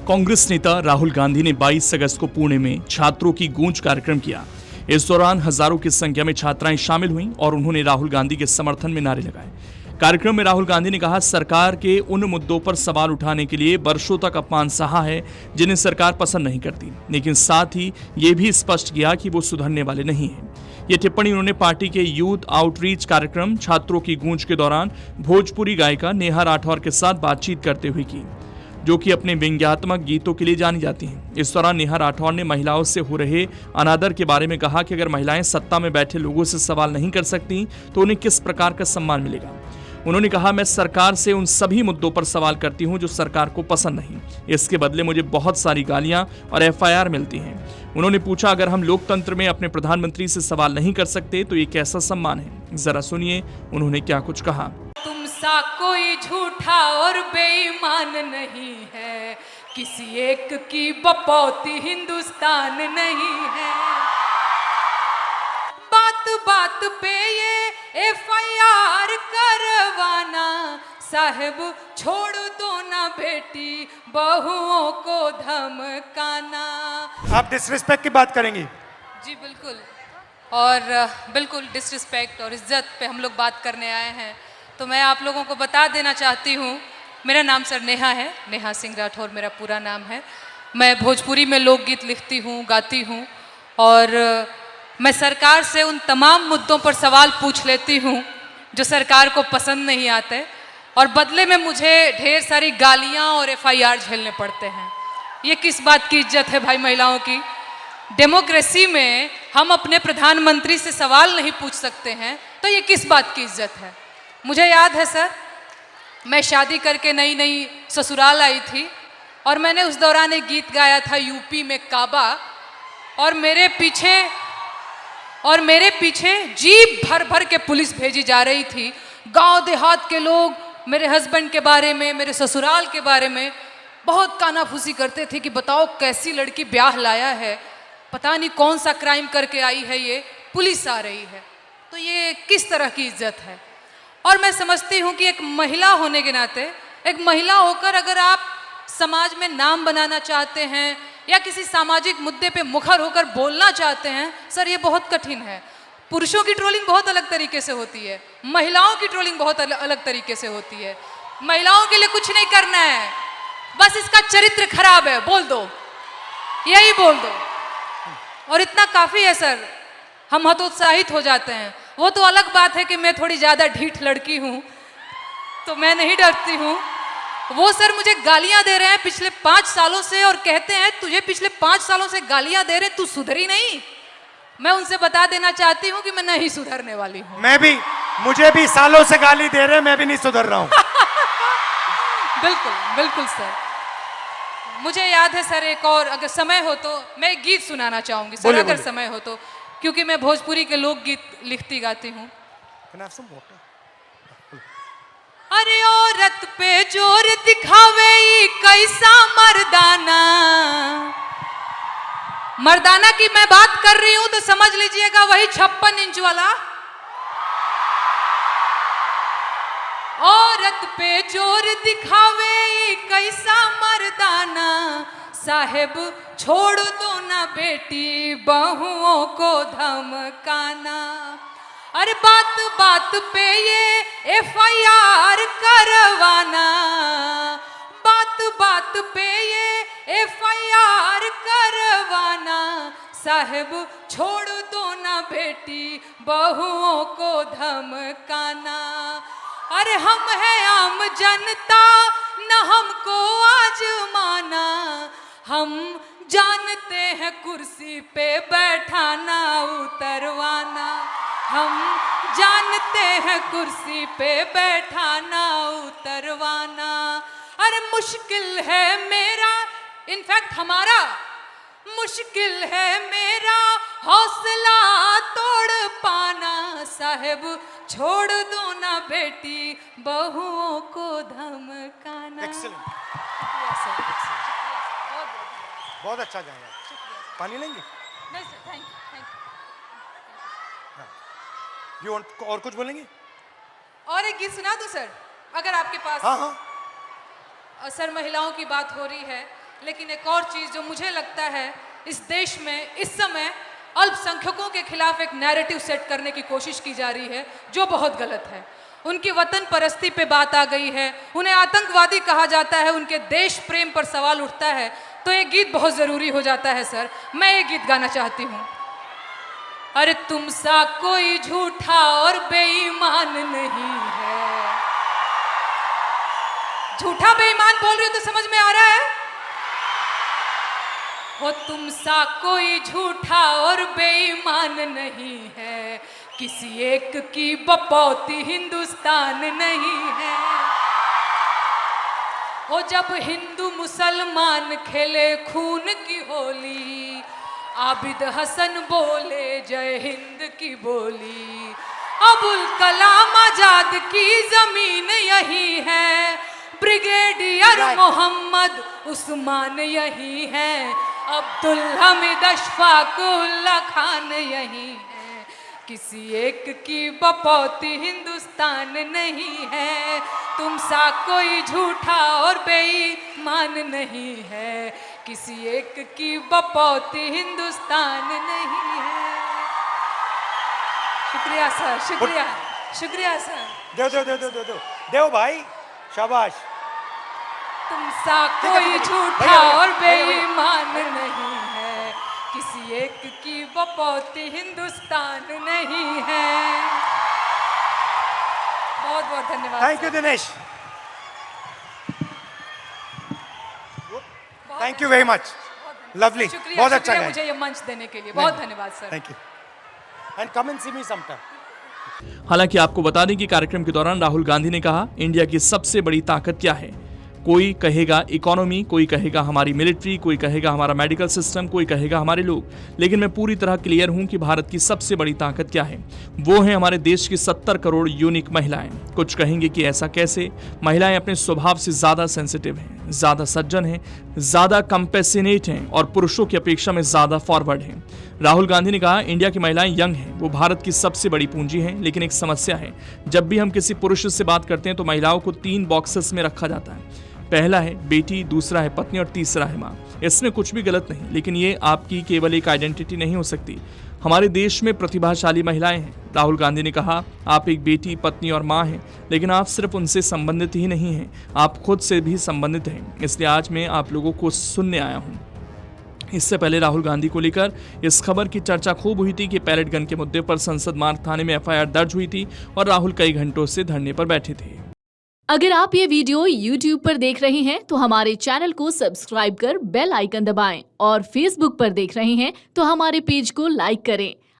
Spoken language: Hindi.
कांग्रेस नेता राहुल गांधी ने 22 अगस्त को पुणे में छात्रों की गूंज कार्यक्रम किया। इस दौरान हजारों की संख्या में छात्राएं शामिल हुईं और उन्होंने राहुल गांधी के समर्थन में नारे लगाए। कार्यक्रम में राहुल गांधी ने कहा, सरकार के उन मुद्दों पर सवाल उठाने के लिए वर्षों तक अपमान सहा है जिन्हें सरकार पसंद नहीं करती, लेकिन साथ ही ये भी स्पष्ट किया कि वो सुधरने वाले नहीं हैं। ये टिप्पणी उन्होंने पार्टी के यूथ आउटरीच कार्यक्रम छात्रों की गूंज के दौरान भोजपुरी गायिका नेहा राठौर के साथ बातचीत करते हुए की, जो कि अपने व्यंग्यात्मक गीतों के लिए जानी जाती हैं। इस दौरान नेहा राठौर ने महिलाओं से हो रहे अनादर के बारे में कहा कि अगर महिलाएं सत्ता में बैठे लोगों से सवाल नहीं कर सकती तो उन्हें किस प्रकार का सम्मान मिलेगा। उन्होंने कहा, मैं सरकार से उन सभी मुद्दों पर सवाल करती हूं जो सरकार को पसंद नहीं, इसके बदले मुझे बहुत सारी गालियां और एफआईआर मिलती हैं। उन्होंने पूछा, अगर हम लोकतंत्र में अपने प्रधानमंत्री से सवाल नहीं कर सकते तो ये कैसा सम्मान है। जरा सुनिए उन्होंने क्या कुछ कहा। तुम सा कोई झूठा और बेईमान नहीं है, किसी एक की बपौती हिंदुस्तान नहीं है। बात बात पे ये एफआईआर करवाना, साहब छोड़ दो ना बेटी बहुओं को धमकाना। आप डिसरिस्पेक्ट की बात करेंगी? जी बिल्कुल, और बिल्कुल डिसरिस्पेक्ट और इज्जत पे हम लोग बात करने आए हैं। तो मैं आप लोगों को बता देना चाहती हूँ, मेरा नाम सर नेहा है, नेहा सिंह राठौर मेरा पूरा नाम है। मैं भोजपुरी में लोकगीत लिखती हूँ, गाती हूँ, और मैं सरकार से उन तमाम मुद्दों पर सवाल पूछ लेती हूँ जो सरकार को पसंद नहीं आते, और बदले में मुझे ढेर सारी गालियाँ और एफआईआर झेलने पड़ते हैं। ये किस बात की इज्जत है भाई महिलाओं की? डेमोक्रेसी में हम अपने प्रधानमंत्री से सवाल नहीं पूछ सकते हैं तो ये किस बात की इज्जत है? मुझे याद है सर, मैं शादी करके नई नई ससुराल आई थी और मैंने उस दौरान एक गीत गाया था यूपी में काबा, और मेरे पीछे जीप भर भर के पुलिस भेजी जा रही थी। गांव देहात के लोग मेरे हस्बैंड के बारे में, मेरे ससुराल के बारे में बहुत कानाफूसी करते थे कि बताओ कैसी लड़की ब्याह लाया है, पता नहीं कौन सा क्राइम करके आई है, ये पुलिस आ रही है। तो ये किस तरह की इज्जत है? और मैं समझती हूँ कि एक महिला होने के नाते, एक महिला होकर अगर आप समाज में नाम बनाना चाहते हैं या किसी सामाजिक मुद्दे पे मुखर होकर बोलना चाहते हैं, सर ये बहुत कठिन है। पुरुषों की ट्रोलिंग बहुत अलग तरीके से होती है, महिलाओं की ट्रोलिंग बहुत अलग तरीके से होती है। महिलाओं के लिए कुछ नहीं करना है, बस इसका चरित्र खराब है बोल दो, यही बोल दो, और इतना काफ़ी है सर, हम हतोत्साहित हो जाते हैं। वो तो अलग बात है कि मैं थोड़ी ज़्यादा ढीठ लड़की हूँ तो मैं नहीं डरती हूँ। वो सर मुझे गालियाँ दे रहे हैं पिछले 5 सालों से और कहते हैं तुझे पिछले 5 सालों से गालियाँ दे रहे, तू सुधरी नहीं। मैं उनसे बता देना चाहती हूँ कि मैं नहीं सुधरने वाली हूँ। मुझे भी सालों से गाली दे रहे हैं, मैं भी नहीं सुधर रहा हूँ। बिल्कुल बिल्कुल सर, मुझे याद है सर, एक और अगर समय हो तो मैं एक गीत सुनाना चाहूँगी सर, अगर समय हो तो, क्योंकि मैं भोजपुरी के लोकगीत लिखती गाती हूँ। अरे औरत पे जोर दिखावे कैसा मर्दाना, मर्दाना की मैं बात कर रही हूं तो समझ लीजिएगा वही 56 इंच वाला। औरत पे जोर दिखावे कैसा मर्दाना, साहेब छोड़ दो ना बेटी बहुओं को धमकाना। अरे बात बात पे ये एफआईआर करवाना, बात बात पे ये एफआईआर करवाना, साहब छोड़ दो ना बेटी बहुओं को धमकाना। अरे हम हैं आम जनता न हमको आजमाना, हम जानते हैं कुर्सी पे बैठाना उतरवाना, हम जानते हैं कुर्सी पे बैठाना उतरवाना। अरे मुश्किल है मेरा, इनफैक्ट हमारा मुश्किल है मेरा हौसला तोड़ पाना साहेब, छोड़ दो ना बेटी बहुओं को धमकाना। Excellent, Yes, sir. बहुत अच्छा गाया। पानी लेंगे? नहीं सर, थैंक यू। यू और कुछ बोलेंगे? और एक गीत सुना दूं सर, अगर आपके पास? हाँ हाँ। सर महिलाओं की बात हो रही है, लेकिन एक और चीज़ जो मुझे लगता है इस देश में इस समय अल्पसंख्यकों के खिलाफ एक नैरेटिव सेट करने की कोशिश की जा रही है, जो बहुत गलत है। उनकी वतन परस्ती पे बात आ गई है, उन्हें आतंकवादी कहा जाता है, उनके देश प्रेम पर सवाल उठता है, तो ये गीत बहुत ज़रूरी हो जाता है सर। मैं ये गीत गाना चाहती हूँ। अरे तुम सा कोई झूठा और बेईमान नहीं है। झूठा बेईमान बोल रही हो तो समझ में आ रहा है? हो तुम सा कोई झूठा और बेईमान नहीं है, किसी एक की बपौती हिंदुस्तान नहीं है। हो जब हिंदू मुसलमान खेले खून की होली, आबिद हसन बोले जय हिंद की बोली। अबुल कलाम आजाद की जमीन यही है, ब्रिगेडियर मोहम्मद उस्मान यही है, अब्दुल हमीद अशफाकुल्ला खान यही है, किसी एक की बपौती हिंदुस्तान नहीं है। तुम सा कोई झूठा और बेईमान नहीं है, किसी एक की बपौती हिंदुस्तान नहीं है। शुक्रिया सर, शुक्रिया, शुक्रिया सर। देव भाई, शाबाश। तुम सा कोई झूठा और बेईमान नहीं है, किसी एक की बपौती हिंदुस्तान नहीं है। बहुत बहुत धन्यवाद। Thank you Dinesh, thank you very much, lovely, बहुत अच्छा शुक्रिया गाया। मुझे ये मंच देने के लिए, बहुत धन्यवाद sir. Thank you, and come and see me sometime. हालांकि आपको बता दें कि कार्यक्रम के दौरान राहुल गांधी ने कहा, इंडिया की सबसे बड़ी ताकत क्या है? कोई कहेगा इकोनॉमी, कोई कहेगा हमारी मिलिट्री, कोई कहेगा हमारा मेडिकल सिस्टम, कोई कहेगा हमारे लोग, लेकिन मैं पूरी तरह क्लियर हूं कि भारत की सबसे बड़ी ताकत क्या है। वो है हमारे देश की 70 करोड़ यूनिक महिलाएं। कुछ कहेंगे कि ऐसा कैसे? महिलाएं अपने स्वभाव से ज्यादा सेंसिटिव हैं, ज्यादा सज्जन हैं, ज्यादा कंपेसिनेट हैं और पुरुषों की अपेक्षा में ज्यादा फॉरवर्ड हैं। राहुल गांधी ने कहा, इंडिया की महिलाएं यंग हैं, वो भारत की सबसे बड़ी पूंजी हैं, लेकिन एक समस्या है, जब भी हम किसी पुरुष से बात करते हैं तो महिलाओं को 3 बॉक्सेस में रखा जाता है। पहला है बेटी, दूसरा है पत्नी और तीसरा है माँ। इसमें कुछ भी गलत नहीं, लेकिन ये आपकी केवल एक आइडेंटिटी नहीं हो सकती। हमारे देश में प्रतिभाशाली महिलाएं हैं। राहुल गांधी ने कहा, आप एक बेटी, पत्नी और माँ हैं, लेकिन आप सिर्फ उनसे संबंधित ही नहीं हैं, आप खुद से भी संबंधित हैं। इसलिए आज मैं आप लोगों को सुनने आया हूँ। इससे पहले राहुल गांधी को लेकर इस खबर की चर्चा खूब हुई थी कि पैलेट गन के मुद्दे पर संसद मार्ग थाने में FIR दर्ज हुई थी और राहुल कई घंटों से धरने पर बैठे थे। अगर आप ये वीडियो YouTube पर देख रहे हैं तो हमारे चैनल को सब्सक्राइब कर बेल आइकन दबाएं और Facebook पर देख रहे हैं तो हमारे पेज को लाइक करें।